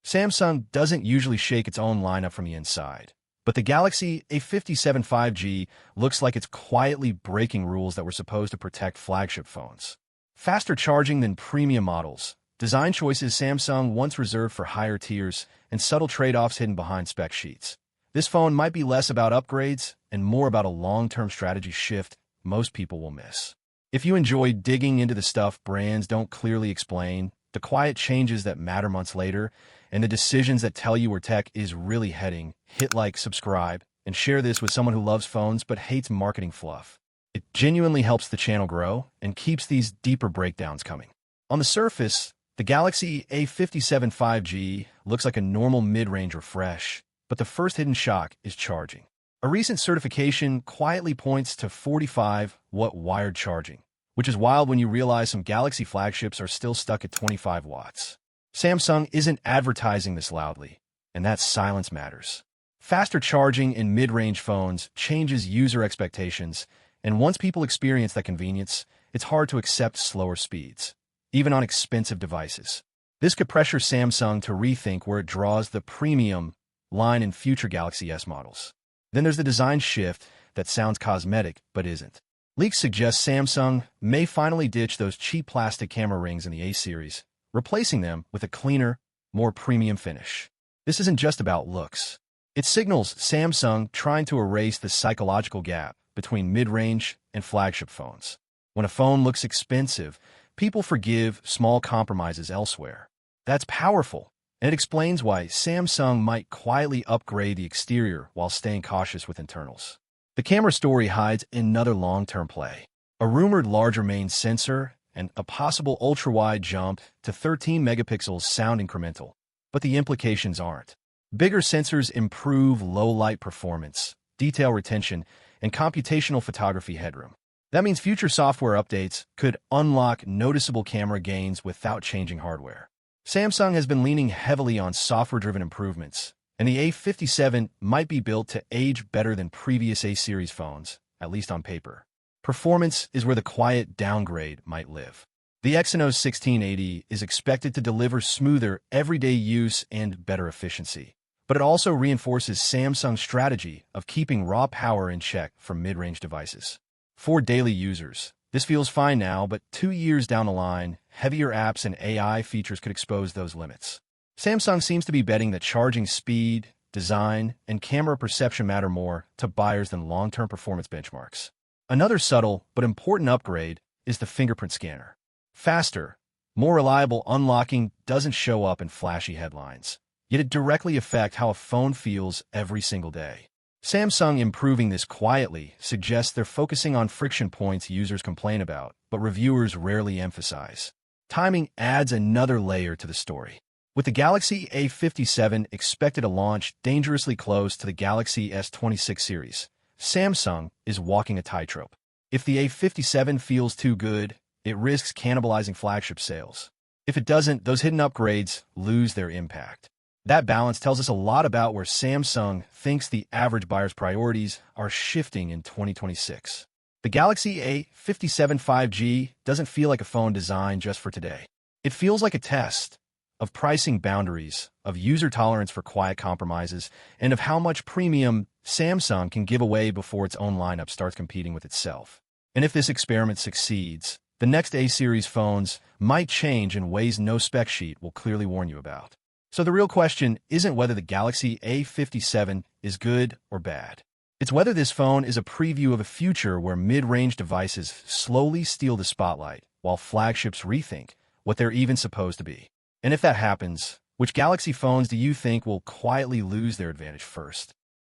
Samsung doesn't usually shake its own lineup from the inside, but the Galaxy A57 5G looks like it's quietly breaking rules that were supposed to protect flagship phones. Faster charging than premium models, design choices Samsung once reserved for higher tiers, and subtle trade-offs hidden behind spec sheets. This phone might be less about upgrades and more about a long-term strategy shift most people will miss. If you enjoy digging into the stuff brands don't clearly explain, the quiet changes that matter months later, and the decisions that tell you where tech is really heading, hit like, subscribe, and share this with someone who loves phones but hates marketing fluff. It genuinely helps the channel grow and keeps these deeper breakdowns coming. On the surface, the Galaxy A57 5G looks like a normal mid-range refresh, but the first hidden shock is charging. A recent certification quietly points to 45-watt wired charging, which is wild when you realize some Galaxy flagships are still stuck at 25 watts. Samsung isn't advertising this loudly, and that silence matters. Faster charging in mid-range phones changes user expectations, and once people experience that convenience, it's hard to accept slower speeds, even on expensive devices. This could pressure Samsung to rethink where it draws the premium line in future Galaxy S models. Then there's the design shift that sounds cosmetic but isn't. Leaks suggest Samsung may finally ditch those cheap plastic camera rings in the A series, replacing them with a cleaner, more premium finish. This isn't just about looks. It signals Samsung trying to erase the psychological gap between mid-range and flagship phones. When a phone looks expensive, people forgive small compromises elsewhere. That's powerful, and it explains why Samsung might quietly upgrade the exterior while staying cautious with internals. The camera story hides another long-term play. A rumored larger main sensor and a possible ultra-wide jump to 13 megapixels sound incremental, but the implications aren't. Bigger sensors improve low-light performance, detail retention, and computational photography headroom. That means future software updates could unlock noticeable camera gains without changing hardware. Samsung has been leaning heavily on software-driven improvements, and the A57 might be built to age better than previous A-series phones, at least on paper. Performance is where the quiet downgrade might live. The Exynos 1680 is expected to deliver smoother everyday use and better efficiency, but it also reinforces Samsung's strategy of keeping raw power in check for mid-range devices. For daily users, this feels fine now, but 2 years down the line, heavier apps and AI features could expose those limits. Samsung seems to be betting that charging speed, design, and camera perception matter more to buyers than long-term performance benchmarks. Another subtle but important upgrade is the fingerprint scanner. Faster, more reliable unlocking doesn't show up in flashy headlines, yet it directly affects how a phone feels every single day. Samsung improving this quietly suggests they're focusing on friction points users complain about, but reviewers rarely emphasize. Timing adds another layer to the story. With the Galaxy A57 expected to launch dangerously close to the Galaxy S26 series, Samsung is walking a tightrope. If the A57 feels too good, it risks cannibalizing flagship sales. If it doesn't, those hidden upgrades lose their impact. That balance tells us a lot about where Samsung thinks the average buyer's priorities are shifting in 2026. The Galaxy A57 5G doesn't feel like a phone designed just for today. It feels like a test of pricing boundaries, of user tolerance for quiet compromises, and of how much premium Samsung can give away before its own lineup starts competing with itself. And if this experiment succeeds, the next A-series phones might change in ways no spec sheet will clearly warn you about. So the real question isn't whether the Galaxy A57 is good or bad. It's whether this phone is a preview of a future where mid-range devices slowly steal the spotlight, while flagships rethink what they're even supposed to be. And if that happens, which Galaxy phones do you think will quietly lose their advantage first?